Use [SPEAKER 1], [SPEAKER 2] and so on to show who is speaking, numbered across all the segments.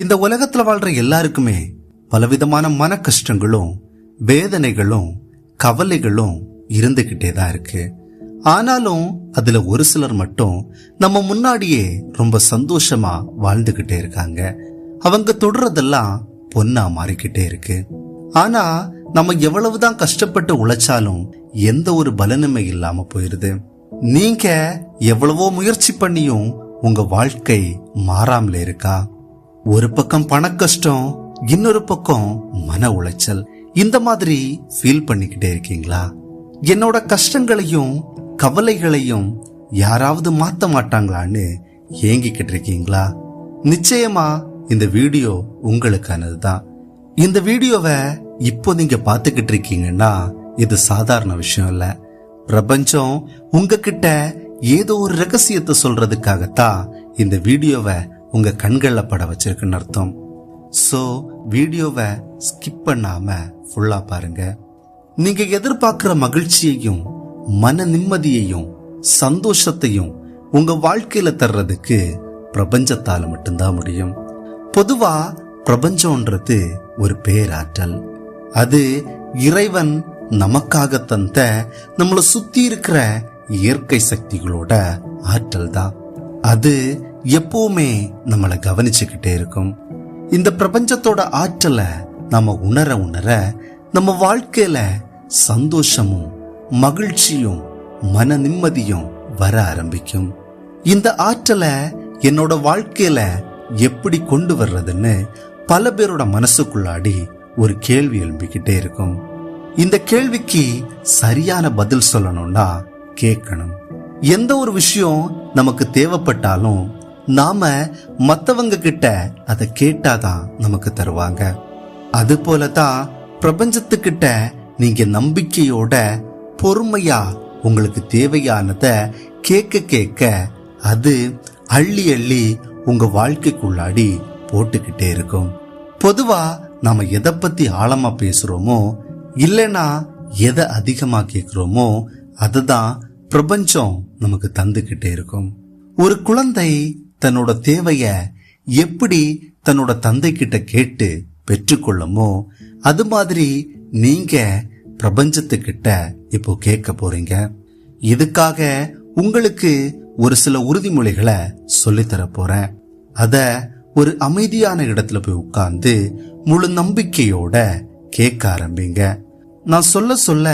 [SPEAKER 1] இந்த உலகத்துல வாழ்ற எல்லாருக்குமே பலவிதமான மன கஷ்டங்களும் வேதனைகளும் கவலைகளும் இருந்துகிட்டே தான் இருக்கு. ஆனாலும் அதுல ஒரு சிலர் மட்டும் நம்ம முன்னாடியே ரொம்ப சந்தோஷமா வாழ்ந்துகிட்டே இருக்காங்க. அவங்க தொடுறதெல்லாம் பொன்னா மாறிக்கிட்டே இருக்கு. ஆனா நம்ம எவ்வளவுதான் கஷ்டப்பட்டு உழைச்சாலும் எந்த ஒரு பலனுமே இல்லாம போயிருது. நீங்க எவ்வளவோ முயற்சி பண்ணியும் உங்க வாழ்க்கை மாறாமல இருக்கா? ஒரு பக்கம் பண கஷ்டம், இன்னொரு பக்கம் மன உளைச்சல். இந்த மாதிரி ஃபீல் பண்ணிக்கிட்டே இருக்கீங்களா? என்னோட கஷ்டங்களையும் கவலைகளையும் யாராவது மாத்த மாட்டாங்களான்னு ஏங்கிக்கிட்டு இருக்கீங்களா? நிச்சயமா இந்த வீடியோ உங்களுக்கானதுதான். இந்த வீடியோவை இப்போ நீங்க பாத்துக்கிட்டு இருக்கீங்கன்னா இது சாதாரண விஷயம் இல்ல. பிரபஞ்சம் உங்ககிட்ட ஏதோ ஒரு ரகசியத்தை சொல்றதுக்காகத்தான் இந்த வீடியோவை உங்க கண்கள்ல பட வச்சிருக்குன்னு அர்த்தம். சோ வீடியோவை ஸ்கிப் பண்ணாம ஃபுல்லா பாருங்க. நீங்க எதிர்பார்க்கிற மகிழ்ச்சியையும் மன நிம்மதியையும் சந்தோஷத்தையும் உங்க வாழ்க்கையில தர்றதுக்கு பிரபஞ்சத்தால மட்டும்தான் முடியும். பொதுவா பிரபஞ்சம்ன்றது ஒரு பேராற்றல். அது இறைவன் நமக்காக தந்த நம்மளை சுத்தி இருக்கிற இயற்கை சக்திகளோட ஆற்றல் தான். அது எப்பவுமே நம்மளை கவனிச்சுக்கிட்டே இருக்கும். இந்த பிரபஞ்சத்தோட ஆற்றலை நம்ம உணர உணர நம்ம வாழ்க்கையில சந்தோஷமும் மகிழ்ச்சியும் மன நிம்மதியும் வர ஆரம்பிக்கும். இந்த ஆற்றலை என்னோட வாழ்க்கையில எப்படி கொண்டு வர்றதுன்னு பல பேரோட மனசுக்குள்ளாடி ஒரு கேள்வி எழும்பிக்கிட்டே இருக்கும். இந்த கேள்விக்கு சரியான பதில் சொல்லணும்னா கேட்கணும். எந்த ஒரு விஷயம் நமக்கு தேவைப்பட்டாலும் நாம மத்தவங்க கிட்ட அதை கேட்டாதான் நமக்கு தருவாங்க. அது போலதான் பிரபஞ்சத்துக்கிட்ட நீங்க நம்பிக்கையோட பொறுமையா உங்களுக்கு தேவையானத கேட்க கேட்க அது அள்ளி அள்ளி உங்க வாழ்க்கைக்குள்ளாடி போட்டுக்கிட்டே இருக்கும். பொதுவா நாம எதை பத்தி ஆழமா பேசுறோமோ இல்லைன்னா எதை அதிகமா கேட்கிறோமோ அதுதான் பிரபஞ்சம் நமக்கு தந்துகிட்டே இருக்கும். ஒரு குழந்தை தன்னோட தேவைய எப்படி தன்னோட தந்தை கிட்ட கேட்டு பெற்றுக்கொள்ளுமோ அது மாதிரி நீங்க பிரபஞ்சத்துக்கிட்ட இப்போ கேட்க போறீங்க. இதுக்காக உங்களுக்கு ஒரு சில உறுதிமொழிகளை சொல்லித்தர போறேன். அத ஒரு அமைதியான இடத்துல போய் உட்கார்ந்து முழு நம்பிக்கையோட கேட்க ஆரம்பிங்க. நான் சொல்ல சொல்ல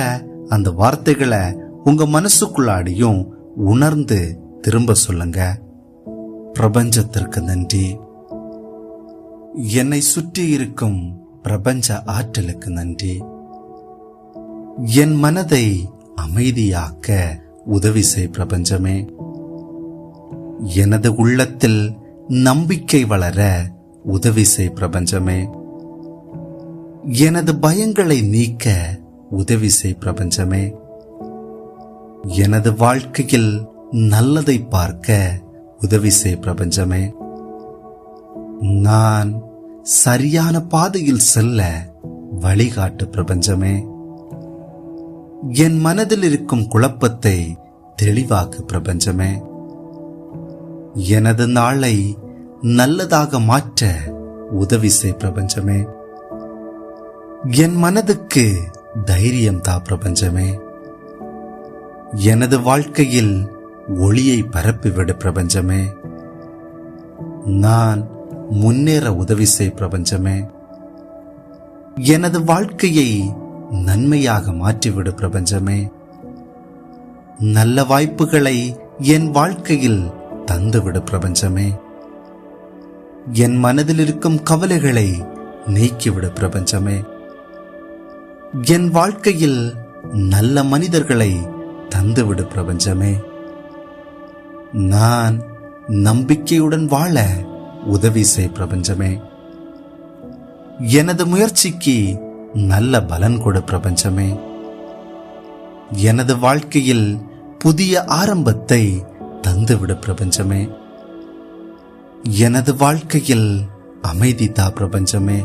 [SPEAKER 1] அந்த வார்த்தைகளை உங்க மனசுக்குள்ளாடியும் உணர்ந்து திரும்ப சொல்லுங்க. பிரபஞ்சத்திற்கு நன்றி. என்னை சுற்றி இருக்கும் பிரபஞ்ச ஆற்றலுக்கு நன்றி. என் மனதை அமைதியாக்க உதவி செய் பிரபஞ்சமே. எனது உள்ளத்தில் நம்பிக்கை வளர உதவி செய் பிரபஞ்சமே. எனது பயங்களை நீக்க உதவி செய் பிரபஞ்சமே. எனது வாழ்க்கையில் நல்லதை பார்க்க உதவி செய் பிரபஞ்சமே. நான் சரியான பாதையில் செல்ல வழிகாட்டு பிரபஞ்சமே. என் மனதில் இருக்கும் குழப்பத்தை தெளிவாக்கு பிரபஞ்சமே. எனது நாளை நல்லதாக மாற்ற உதவி செய் பிரபஞ்சமே. என் மனதுக்கு தைரியம் தா பிரபஞ்சமே. எனது வாழ்க்கையில் ஒளியை பரப்பிவிடு பிரபஞ்சமே. நான் முன்னேற உதவி செய் பிரபஞ்சமே. எனது வாழ்க்கையை நன்மையாக மாற்றிவிடு பிரபஞ்சமே. நல்ல வாய்ப்புகளை என் வாழ்க்கையில் தந்துவிடு பிரபஞ்சமே. என் மனதில் இருக்கும் கவலைகளை நீக்கிவிடு பிரபஞ்சமே. என் வாழ்க்கையில் நல்ல மனிதர்களை தந்துவிடு பிரபஞ்சமே. நான் நம்பிக்கையுடன் வாழ உதவி செய் பிரபஞ்சமே. எனது முயற்சிக்கு நல்ல பலன் கொடு பிரபஞ்சமே. எனது வாழ்க்கையில் புதிய ஆரம்பத்தை தந்துவிடு பிரபஞ்சமே. எனது வாழ்க்கையில் அமைதி தா பிரபஞ்சமே.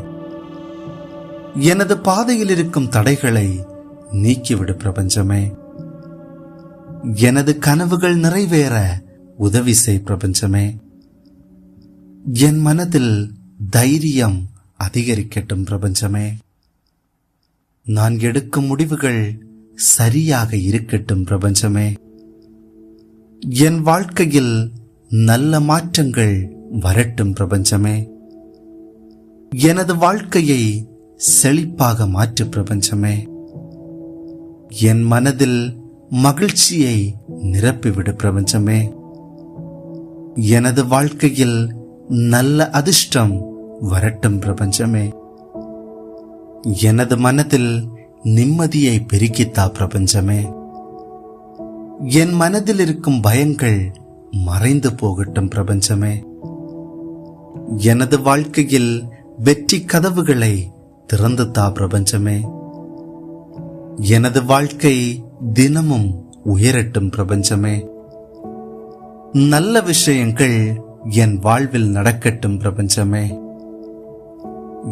[SPEAKER 1] எனது பாதையில் இருக்கும் தடைகளை நீக்கிவிடு பிரபஞ்சமே. எனது கனவுகள் நிறைவேற உதவி செய் பிரபஞ்சமே. என் மனதில் தைரியம் அதிகரிக்கட்டும் பிரபஞ்சமே. நான் எடுக்கும் முடிவுகள் சரியாக இருக்கட்டும் பிரபஞ்சமே. என் வாழ்க்கையில் நல்ல மாற்றங்கள் வரட்டும் பிரபஞ்சமே. எனது வாழ்க்கையை செழிப்பாக மாற்று பிரபஞ்சமே. என் மனதில் மகிழ்ச்சியை நிரப்பிவிடு பிரபஞ்சமே. எனது வாழ்க்கையில் நல்ல அதிர்ஷ்டம் வரட்டும் பிரபஞ்சமே. எனது மனதில் நிம்மதியை பெருக்கித்தா பிரபஞ்சமே. என் மனதில் இருக்கும் பயங்கள் மறைந்து போகட்டும் பிரபஞ்சமே. எனது வாழ்க்கையில் வெற்றி கதவுகளை திறந்து தா பிரபஞ்சமே. எனது வாழ்க்கை தினமும் உயரட்டும் பிரபஞ்சமே. நல்ல விஷயங்கள் என் வாழ்வில் நடக்கட்டும் பிரபஞ்சமே.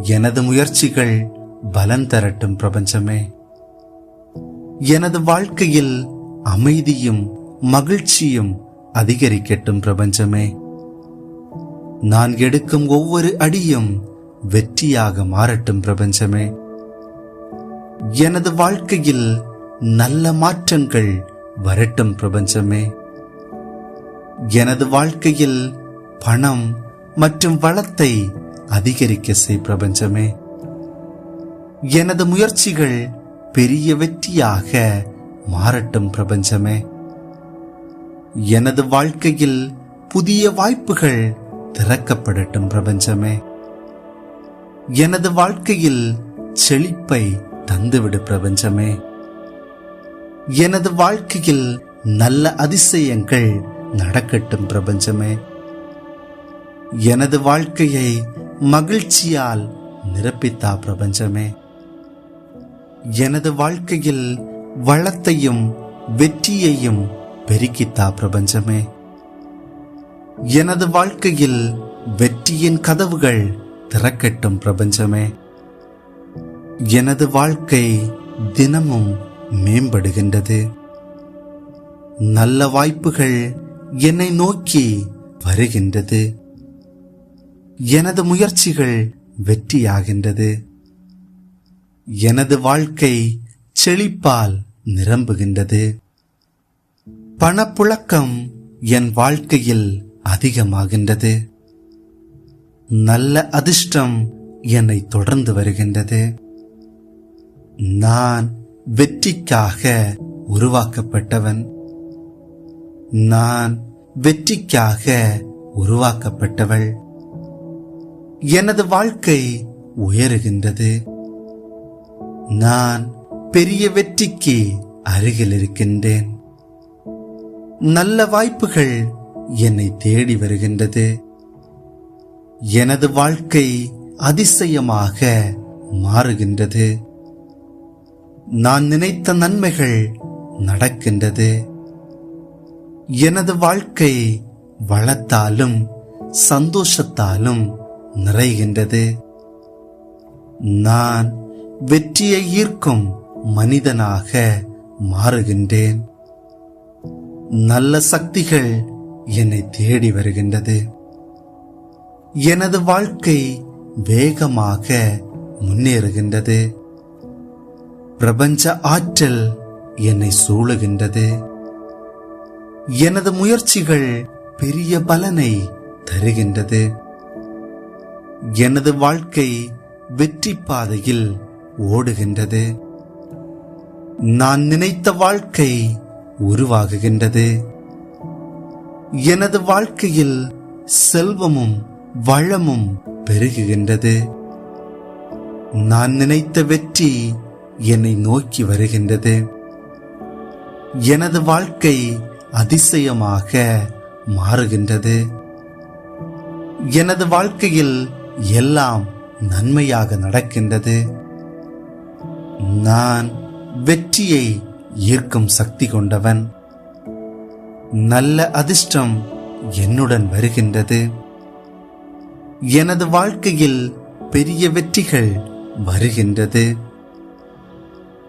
[SPEAKER 1] எனது முயற்சிகள் பலன் தரட்டும் பிரபஞ்சமே. எனது வாழ்க்கையில் அமைதியும் மகிழ்ச்சியும் அதிகரிக்கட்டும் பிரபஞ்சமே. நான் எடுக்கும் ஒவ்வொரு அடியும் வெற்றியாக மாறட்டும் பிரபஞ்சமே. எனது வாழ்க்கையில் நல்ல மாற்றங்கள் வரட்டும் பிரபஞ்சமே. எனது வாழ்க்கையில் பணம் மற்றும் வளத்தை அதிகரிக்க செய் பிரபஞ்சமே. எனது முயற்சிகள் பெரிய வெற்றியாக மாறட்டும் பிரபஞ்சமே. எனது வாழ்க்கையில் புதிய வாய்ப்புகள் திறக்கப்படட்டும் பிரபஞ்சமே. எனது வாழ்க்கையில் செழிப்பை தந்துவிடு பிரபஞ்சமே. எனது வாழ்க்கையில் நல்ல அதிசயங்கள் நடக்கட்டும் பிரபஞ்சமே. எனது வாழ்க்கையை மகிழ்ச்சியால் நிரப்பித்தா பிரபஞ்சமே. எனது வாழ்க்கையில் வளத்தையும் வெற்றியையும் பெருக்கித்தா பிரபஞ்சமே. எனது வாழ்க்கையில் வெற்றியின் கதவுகள் திறக்கட்டும் பிரபஞ்சமே. எனது வாழ்க்கை தினமும் மேம்படுகின்றது. நல்ல வாய்ப்புகள் என்னை நோக்கி வருகின்றது. எனது முயற்சிகள் வெற்றியாகின்றது. எனது வாழ்க்கை செழிப்பால் நிரம்புகின்றது. பணப்புழக்கம் என் வாழ்க்கையில் அதிகமாகின்றது. நல்ல அதிர்ஷ்டம் என்னை தொடர்ந்து வருகின்றது. நான் வெற்றிக்காக உருவாக்கப்பட்டவன். நான் வெற்றிக்காக உருவாக்கப்பட்டவள். எனது வாழ்க்கை உயருகின்றது. நான் பெரிய வெற்றிக்கு அருகில் இருக்கின்றேன். நல்ல வாய்ப்புகள் என்னை தேடி வருகின்றது. எனது வாழ்க்கை அதிசயமாக மாறுகின்றது. நான் நினைத்த நன்மைகள் நடக்கின்றது. எனது வாழ்க்கை வளத்தாலும் சந்தோஷத்தாலும் நிறைகின்றது. நான் வெற்றியை ஈர்க்கும் மனிதனாக மாறுகின்றேன். நல்ல சக்திகள் என்னை தேடி வருகின்றது. எனது வாழ்க்கை வேகமாக முன்னேறுகின்றது. பிரபஞ்ச ஆற்றல் என்னை சூழுகின்றது. எனது முயற்சிகள் பெரிய பலனை தருகின்றது. எனது வாழ்க்கை வெற்றி பாதையில் ஓடுகின்றது. நான் நினைத்த வாழ்க்கை உருவாகுகின்றது. எனது வாழ்க்கையில் செல்வமும் வளமும் பெருகுகின்றது. நான் நினைத்த வெற்றி என்னை நோக்கி வருகின்றது. எனது வாழ்க்கை அதிசயமாக மாறுகின்றது. எனது வாழ்க்கையில் எல்லாம் நன்மையாக நடக்கின்றது. நான் வெற்றியை ஈர்க்கும் சக்தி கொண்டவன். நல்ல அதிர்ஷ்டம் என்னுடன் வருகின்றது. எனது வாழ்க்கையில் பெரிய வெற்றிகள் வருகின்றது.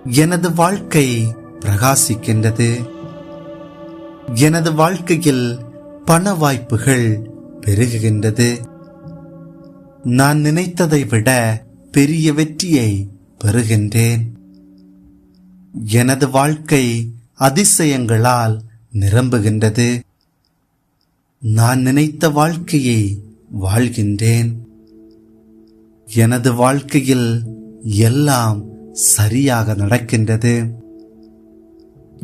[SPEAKER 1] எனது வாழ்க்கை பிரகாசிக்கின்றது. எனது வாழ்க்கையில் பண வாய்ப்புகள் பெருகுகின்றது. நான் நினைத்ததை விட பெரிய வெற்றியை பெறுகின்றேன். எனது வாழ்க்கை அதிசயங்களால் நிரம்புகின்றது. நான் நினைத்த வாழ்க்கையை வாழ்கின்றேன். எனது வாழ்க்கையில் எல்லாம் சரியாக நடக்கின்றது.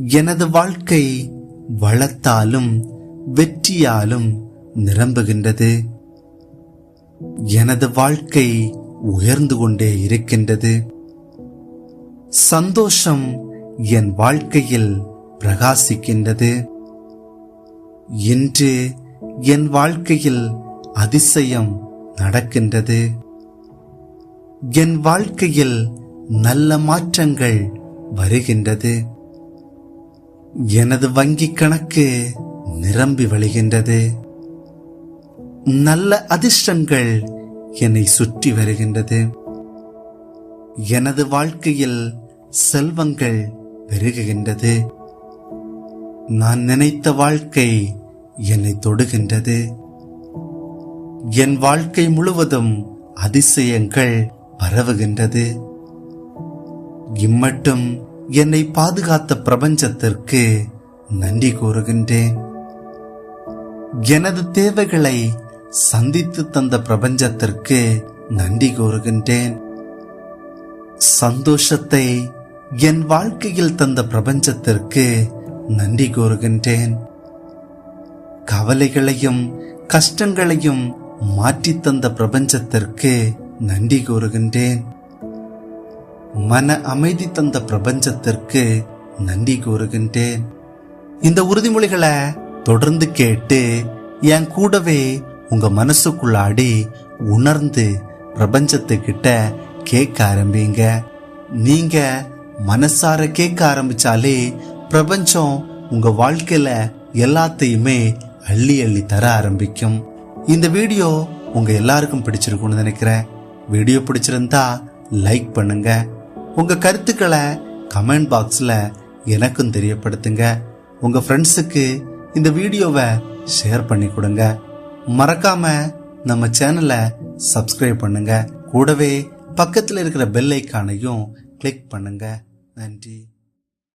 [SPEAKER 1] எனது வாழ்க்கை வளத்தாலும் வெற்றியாலும் நிரம்புகின்றது. எனது வாழ்க்கை உயர்ந்து கொண்டே இருக்கின்றது. சந்தோஷம் என் வாழ்க்கையில் பிரகாசிக்கின்றது. இன்று என் வாழ்க்கையில் அதிசயம் நடக்கின்றது. என் வாழ்க்கையில் நல்ல மாற்றங்கள் வருகின்றது. எனது வங்கி கணக்கு நிரம்பி வழிகின்றது. நல்ல அதிர்ஷ்டங்கள் என்னை சுற்றி வருகின்றது. எனது வாழ்க்கையில் செல்வங்கள் பெருகுகின்றது. நான் நினைத்த வாழ்க்கை என்னை தொடுகின்றது. என் வாழ்க்கை முழுவதும் அதிசயங்கள் பரவுகின்றது. இம்மட்டும் என்னை பாதுகாத்த பிரபஞ்சத்திற்கு நன்றி கூறுகின்றேன். எனது தேவைகளை சந்தித்து தந்த பிரபஞ்சத்திற்கு நன்றி கூறுகின்றேன். சந்தோஷத்தை என் வாழ்க்கையில் தந்த பிரபஞ்சத்திற்கு நன்றி கூறுகின்றேன். கவலைகளையும் கஷ்டங்களையும் மாற்றி தந்த பிரபஞ்சத்திற்கு நன்றி கூறுகின்றேன். மன அமைதி தந்த பிரபஞ்சத்திற்கு நன்றி கூறுகின்றேன். இந்த உறுதிமொழிகளை தொடர்ந்து கேட்டு என் கூடவே உங்க மனசுக்குள்ளாடி உணர்ந்து பிரபஞ்சத்துக்கிட்ட கேட்க ஆரம்பிங்க. நீங்க மனசார கேட்க ஆரம்பிச்சாலே பிரபஞ்சம் உங்க வாழ்க்கையில எல்லாத்தையுமே அள்ளி அள்ளி தர ஆரம்பிக்கும். இந்த வீடியோ உங்க எல்லாருக்கும் பிடிச்சிருக்கும்னு நினைக்கிறேன். வீடியோ பிடிச்சிருந்தா லைக் பண்ணுங்க. உங்க கருத்துக்களை கமெண்ட் பாக்ஸ்ல எனக்கும் தெரியப்படுத்துங்க. உங்க ஃப்ரெண்ட்ஸுக்கு இந்த வீடியோவை ஷேர் பண்ணி கொடுங்க. மறக்காம நம்ம சேனலை சப்ஸ்கிரைப் பண்ணுங்க. கூடவே பக்கத்தில் இருக்கிற பெல் ஐக்கானையும் கிளிக் பண்ணுங்க. நன்றி.